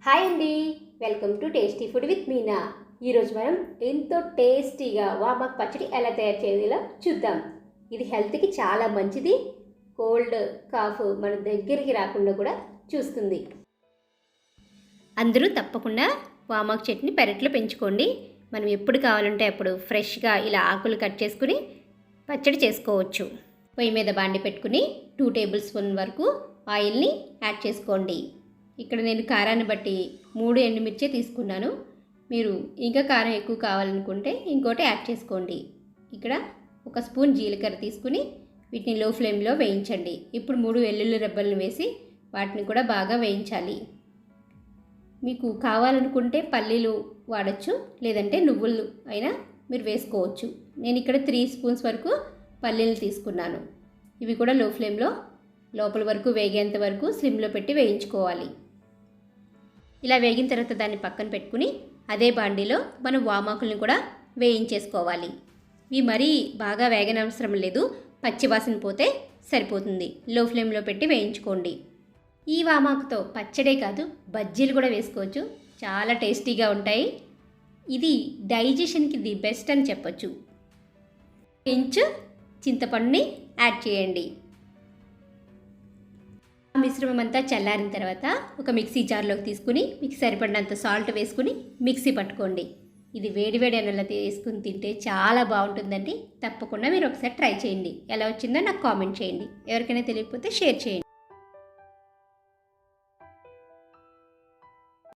Hi అండి, welcome to tasty food with Meena. ఈరోజు మనం ఎంతో టేస్టీగా వామాకు పచ్చడి ఎలా తయారు చేయాలో చూద్దాం. ఇది హెల్త్కి చాలా మంచిది. కోల్డ్ కాఫ్ మన దగ్గరికి రాకుండా కూడా చూస్తుంది. అందరూ తప్పకుండా వామాకు చెట్టుని పెరట్లో పెంచుకోండి. మనం ఎప్పుడు కావాలంటే అప్పుడు ఫ్రెష్గా ఇలా ఆకులు కట్ చేసుకుని పచ్చడి చేసుకోవచ్చు. పొయ్యి మీద బాండి పెట్టుకుని 2 టేబుల్ స్పూన్ వరకు ఆయిల్ని యాడ్ చేసుకోండి. ఇక్కడ నేను కారాన్ని బట్టి 3 ఎండుమిర్చి తీసుకున్నాను. మీరు ఇంకా కారం ఎక్కువ కావాలనుకుంటే ఇంకోటి యాడ్ చేసుకోండి. ఇక్కడ 1 స్పూన్ జీలకర్ర తీసుకుని వీటిని లో ఫ్లేమ్లో వేయించండి. ఇప్పుడు 3 వెల్లుల్లి రెబ్బలను వేసి వాటిని కూడా బాగా వేయించాలి. మీకు కావాలనుకుంటే పల్లీలు వాడచ్చు, లేదంటే నువ్వులు అయినా మీరు వేసుకోవచ్చు. నేను ఇక్కడ 3 స్పూన్స్ వరకు పల్లీలు తీసుకున్నాను. ఇవి కూడా లో ఫ్లేమ్లో లోపల వరకు వేగేంత వరకు స్లిమ్లో పెట్టి వేయించుకోవాలి. ఇలా వేగిన తర్వాత దాన్ని పక్కన పెట్టుకుని అదే బాండీలో మనం వామాకుల్ని కూడా వేయించేసుకోవాలి. ఇవి మరీ బాగా వేగనవసరం లేదు, పచ్చివాసన పోతే సరిపోతుంది. లో ఫ్లేమ్లో పెట్టి వేయించుకోండి. ఈ వామాకుతో పచ్చడే కాదు, బజ్జీలు కూడా వేసుకోవచ్చు. చాలా టేస్టీగా ఉంటాయి. ఇది డైజెషన్కి ది బెస్ట్ అని చెప్పొచ్చు. ఇంచు చింతపండుని యాడ్ చేయండి. మిశ్రమం అంతా చల్లారిన తర్వాత ఒక మిక్సీ జార్లోకి తీసుకుని మీకు సరిపడినంత సాల్ట్ వేసుకుని మిక్సీ పట్టుకోండి. ఇది వేడివేడి అన్నంలో వేసుకుని తింటే చాలా బాగుంటుందండి. తప్పకుండా మీరు ఒకసారి ట్రై చేయండి. ఎలా వచ్చిందో నాకు కామెంట్ చేయండి. ఎవరికైనా తెలియకపోతే షేర్ చేయండి.